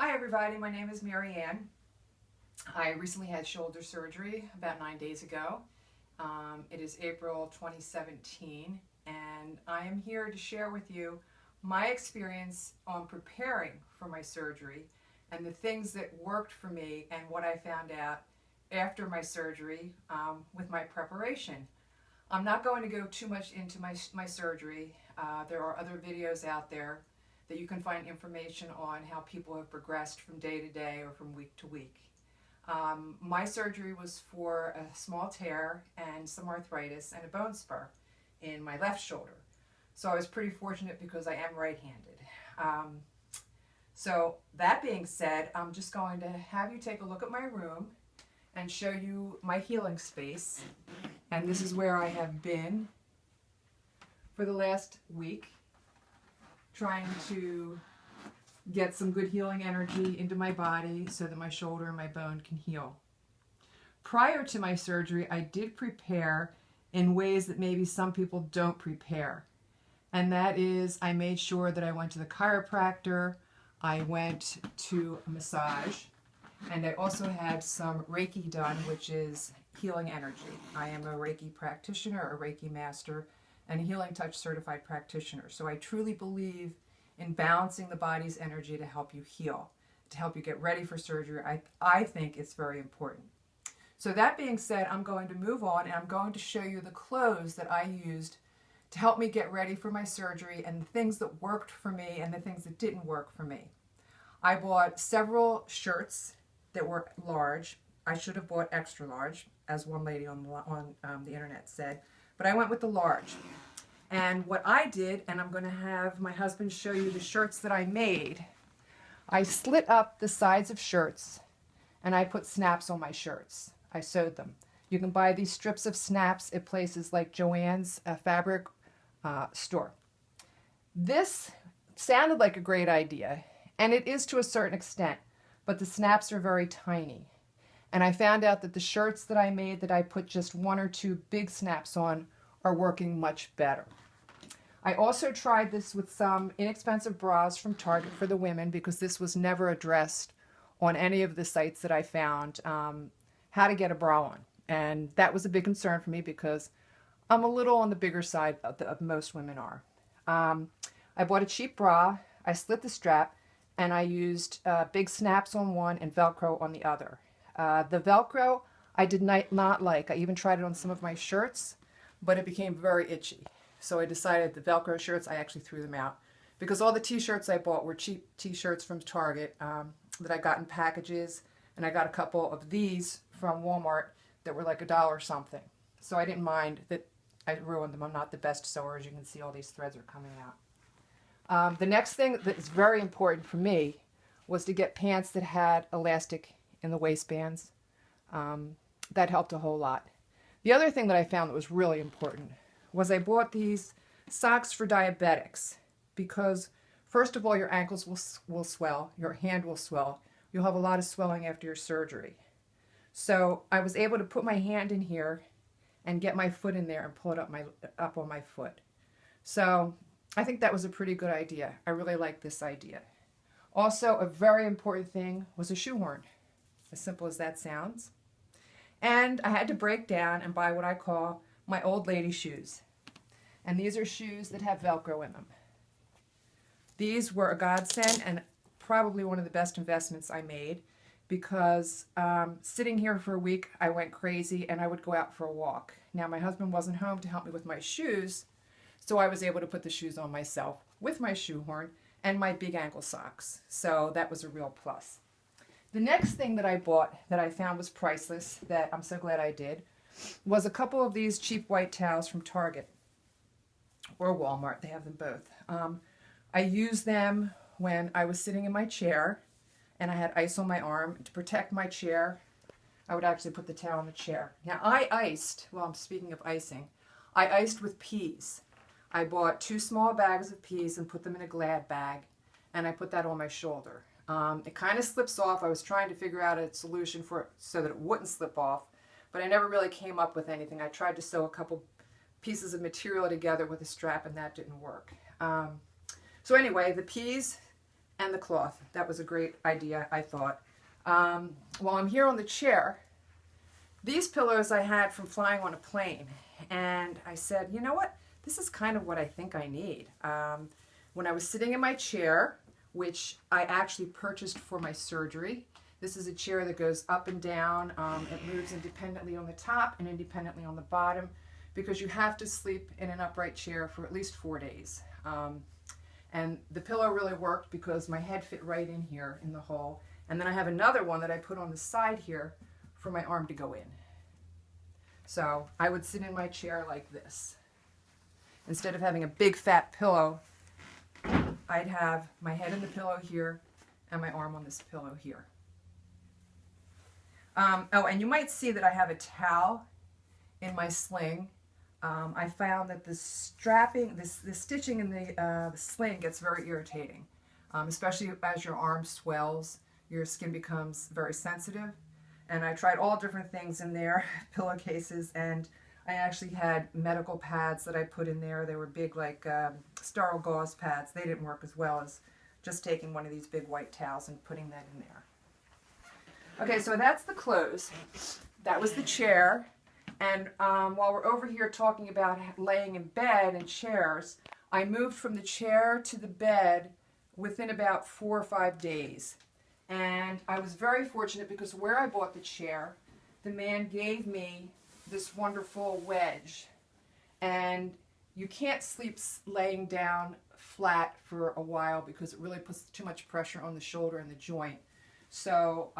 Hi everybody, my name is Mary Ann. I recently had shoulder surgery about 9 days ago. It is April 2017 and I am here to share with you my experience on preparing for my surgery and the things that worked for me and what I found out after my surgery with my preparation. I'm not going to go too much into my surgery. There are other videos out there that you can find information on how people have progressed from day to day or from week to week. My surgery was for a small tear and some arthritis and a bone spur in my left shoulder. So I was pretty fortunate because I am right-handed. So that being said, I'm just going to have you take a look at my room and show you my healing space. And this is where I have been for the last week, trying to get some good healing energy into my body so that my shoulder and my bone can heal. Prior to my surgery, I did prepare in ways that maybe some people don't prepare. And that is, I made sure that I went to the chiropractor, I went to a massage, and I also had some Reiki done, which is healing energy. I am a Reiki practitioner, a Reiki master, and a Healing Touch certified practitioner. So I truly believe in balancing the body's energy to help you heal, to help you get ready for surgery. I think it's very important. So that being said, I'm going to move on and I'm going to show you the clothes that I used to help me get ready for my surgery and the things that worked for me and the things that didn't work for me. I bought several shirts that were large. I should have bought extra large, as one lady on the internet said, but I went with the large. And what I did, and I'm going to have my husband show you the shirts that I made, I slit up the sides of shirts and I put snaps on my shirts. I sewed them. You can buy these strips of snaps at places like Joann's fabric store. This sounded like a great idea, and it is to a certain extent, but the snaps are very tiny. And I found out that the shirts that I made that I put just one or two big snaps on are working much better. I also tried this with some inexpensive bras from Target for the women because this was never addressed on any of the sites that I found, how to get a bra on. And that was a big concern for me because I'm a little on the bigger side of most women are. I bought a cheap bra, I slit the strap, and I used big snaps on one and Velcro on the other. The Velcro I did not like. I even tried it on some of my shirts, but it became very itchy. So I decided the Velcro shirts, I actually threw them out because all the t-shirts I bought were cheap t-shirts from Target that I got in packages, and I got a couple of these from Walmart that were like $1 something. So I didn't mind that I ruined them. I'm not the best sewer. As you can see, all these threads are coming out. The next thing that is very important for me was to get pants that had elastic in the waistbands. That helped a whole lot. The other thing that I found that was really important was I bought these socks for diabetics because, first of all, your ankles will swell, your hand will swell. You'll have a lot of swelling after your surgery. So I was able to put my hand in here and get my foot in there and pull it up on my foot. So I think that was a pretty good idea. I really like this idea. Also, a very important thing was a shoehorn, as simple as that sounds. And I had to break down and buy what I call my old lady shoes. And these are shoes that have Velcro in them. These were a godsend and probably one of the best investments I made because sitting here for a week, I went crazy and I would go out for a walk. Now, my husband wasn't home to help me with my shoes, so I was able to put the shoes on myself with my shoehorn and my big ankle socks. So that was a real plus. The next thing that I bought that I found was priceless, that I'm so glad I did, was a couple of these cheap white towels from Target or Walmart. They have them both. I used them when I was sitting in my chair and I had ice on my arm. To protect my chair, I would actually put the towel on the chair. Now I iced, well, I'm speaking of icing, I iced with peas. I bought 2 small bags of peas and put them in a Glad bag, and I put that on my shoulder. It kind of slips off. I was trying to figure out a solution for it so that it wouldn't slip off, but I never really came up with anything. I tried to sew a couple pieces of material together with a strap, and that didn't work. So anyway, the peas and the cloth. That was a great idea, I thought. While I'm here on the chair, these pillows I had from flying on a plane, and I said, you know what? This is kind of what I think I need. When I was sitting in my chair, which I actually purchased for my surgery, this is a chair that goes up and down. It moves independently on the top and independently on the bottom, because you have to sleep in an upright chair for at least 4 days. And the pillow really worked because my head fit right in here in the hole. And then I have another one that I put on the side here for my arm to go in. So I would sit in my chair like this. Instead of having a big fat pillow, I'd have my head in the pillow here and my arm on this pillow here. Oh, and you might see that I have a towel in my sling. I found that the strapping, the stitching in the sling gets very irritating, especially as your arm swells. Your skin becomes very sensitive. And I tried all different things in there, pillowcases, and I actually had medical pads that I put in there. They were big, like sterile gauze pads. They didn't work as well as just taking one of these big white towels and putting that in there. Okay, so that's the clothes. That was the chair. And while we're over here talking about laying in bed and chairs, I moved from the chair to the bed within about 4 or 5 days. And I was very fortunate because where I bought the chair, the man gave me this wonderful wedge. And you can't sleep laying down flat for a while because it really puts too much pressure on the shoulder and the joint. So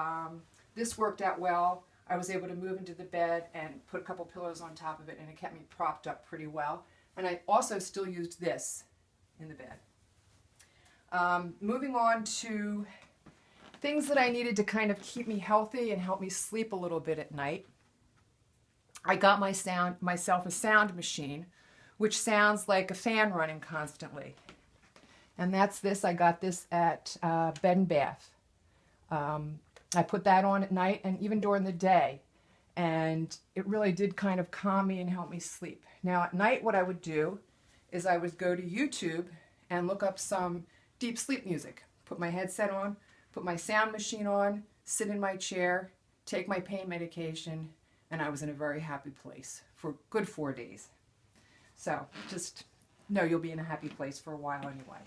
this worked out well. I was able to move into the bed and put a couple pillows on top of it, and it kept me propped up pretty well. And I also still used this in the bed. Moving on to things that I needed to kind of keep me healthy and help me sleep a little bit at night. I got myself a sound machine, which sounds like a fan running constantly. And that's this. I got this at Bed and Bath. I put that on at night and even during the day. And it really did kind of calm me and help me sleep. Now at night what I would do is I would go to YouTube and look up some deep sleep music. Put my headset on, put my sound machine on, sit in my chair, take my pain medication, and I was in a very happy place for a good 4 days. So just know you'll be in a happy place for a while anyway.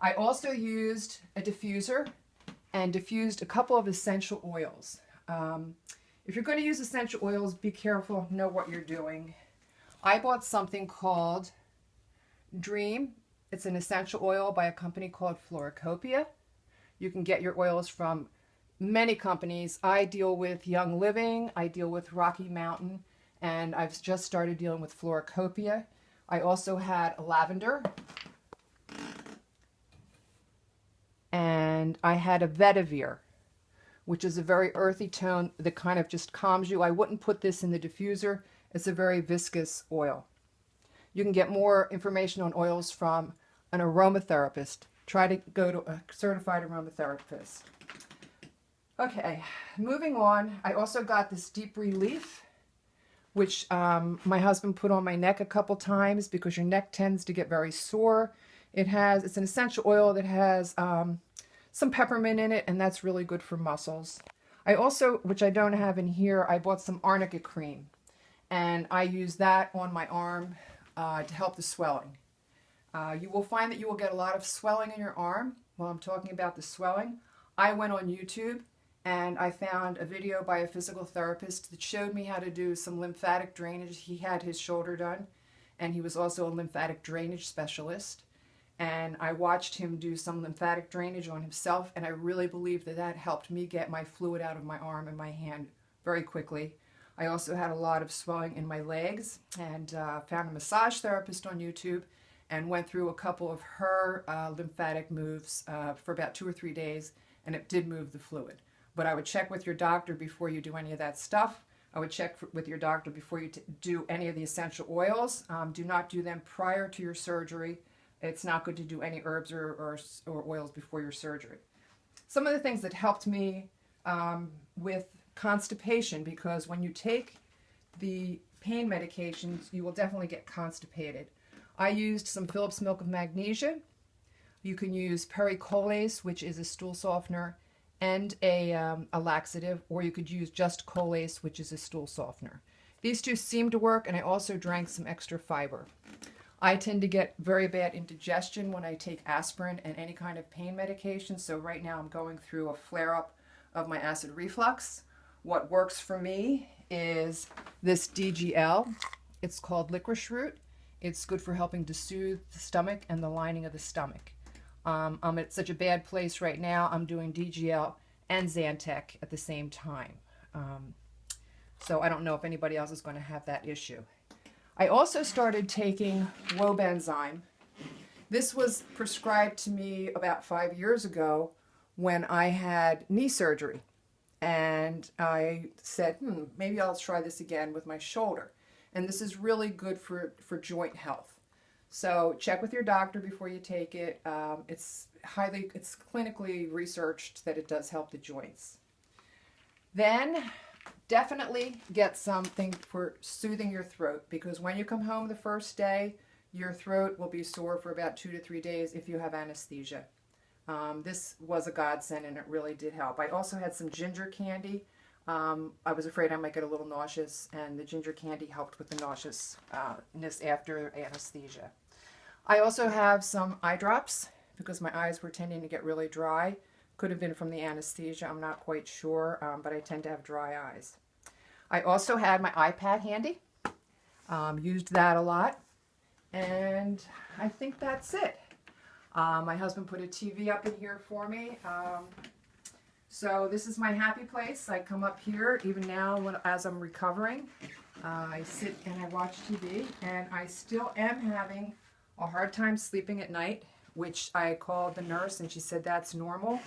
I also used a diffuser and diffused a couple of essential oils. If you're going to use essential oils, be careful, know what you're doing. I bought something called Dream. It's an essential oil by a company called Floricopia. You can get your oils from many companies. I deal with Young Living, I deal with Rocky Mountain, and I've just started dealing with Floricopia. I also had a lavender, and I had a vetiver, which is a very earthy tone that kind of just calms you. I wouldn't put this in the diffuser. It's a very viscous oil. You can get more information on oils from an aromatherapist. Try to go to a certified aromatherapist. Okay, moving on. I also got this Deep Relief, which my husband put on my neck a couple times because your neck tends to get very sore. It's an essential oil that has some peppermint in it, and that's really good for muscles. I also, which I don't have in here, I bought some arnica cream, and I use that on my arm to help the swelling. You will find that you will get a lot of swelling in your arm while I'm talking about the swelling. I went on YouTube and I found a video by a physical therapist that showed me how to do some lymphatic drainage. He had his shoulder done, and he was also a lymphatic drainage specialist. And I watched him do some lymphatic drainage on himself, and I really believe that that helped me get my fluid out of my arm and my hand very quickly. I also had a lot of swelling in my legs, and found a massage therapist on YouTube and went through a couple of her lymphatic moves for about 2 or 3 days, and it did move the fluid. But I would check with your doctor before you do any of that stuff. I would check with your doctor before you do any of the essential oils. Do not do them prior to your surgery. It's not good to do any herbs or oils before your surgery. Some of the things that helped me with constipation, because when you take the pain medications, you will definitely get constipated. I used some Phillips milk of magnesia. You can use pericolase, which is a stool softener, and a laxative, or you could use just colase, which is a stool softener. These two seem to work, and I also drank some extra fiber. I tend to get very bad indigestion when I take aspirin and any kind of pain medication, so right now I'm going through a flare-up of my acid reflux. What works for me is this DGL. It's called licorice root. It's good for helping to soothe the stomach and the lining of the stomach. I'm at such a bad place right now, I'm doing DGL and Zantac at the same time. So I don't know if anybody else is going to have that issue. I also started taking Wobenzyme. This was prescribed to me about 5 years ago when I had knee surgery. And I said, maybe I'll try this again with my shoulder. And this is really good for joint health. So check with your doctor before you take it. It's clinically researched that it does help the joints. Then definitely get something for soothing your throat, because when you come home the first day, your throat will be sore for about 2 to 3 days if you have anesthesia. This was a godsend, and it really did help. I also had some ginger candy. I was afraid I might get a little nauseous, and the ginger candy helped with the nauseousness after anesthesia. I also have some eye drops because my eyes were tending to get really dry. Could have been from the anesthesia, I'm not quite sure, but I tend to have dry eyes. I also had my iPad handy, used that a lot, and I think that's it. My husband put a TV up in here for me. So this is my happy place. I come up here even now as I'm recovering. I sit and I watch TV, and I still am having a hard time sleeping at night, which I called the nurse and she said that's normal.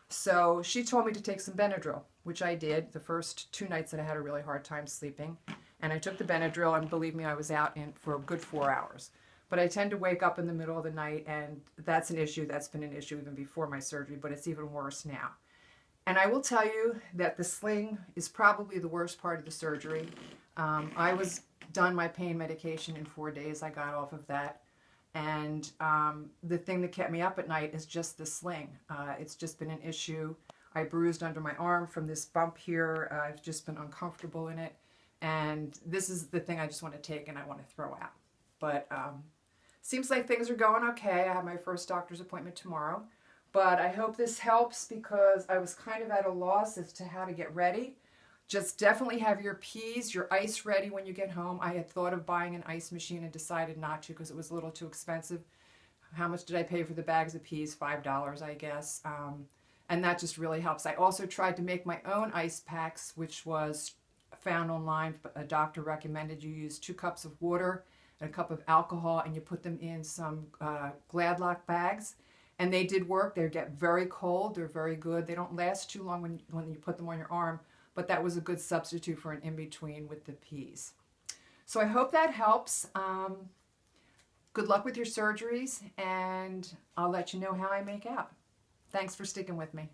So she told me to take some Benadryl, which I did the first 2 nights that I had a really hard time sleeping. And I took the Benadryl, and believe me, I was out for a good 4 hours. But I tend to wake up in the middle of the night, and that's an issue. That's been an issue even before my surgery, but it's even worse now. And I will tell you that the sling is probably the worst part of the surgery. I was done my pain medication in 4 days. I got off of that. And the thing that kept me up at night is just the sling. It's just been an issue. I bruised under my arm from this bump here. I've just been uncomfortable in it. And this is the thing I just want to take and I want to throw out. But seems like things are going okay. I have my first doctor's appointment tomorrow. But I hope this helps, because I was kind of at a loss as to how to get ready. Just definitely have your peas, your ice ready when you get home. I had thought of buying an ice machine and decided not to because it was a little too expensive. How much did I pay for the bags of peas? $5, I guess. And that just really helps. I also tried to make my own ice packs, which was found online. A doctor recommended you use 2 cups of water and a cup of alcohol, and you put them in some Gladlock bags. And they did work. They get very cold. They're very good. They don't last too long when you put them on your arm, but that was a good substitute for an in-between with the peas. So I hope that helps. Good luck with your surgeries, and I'll let you know how I make out. Thanks for sticking with me.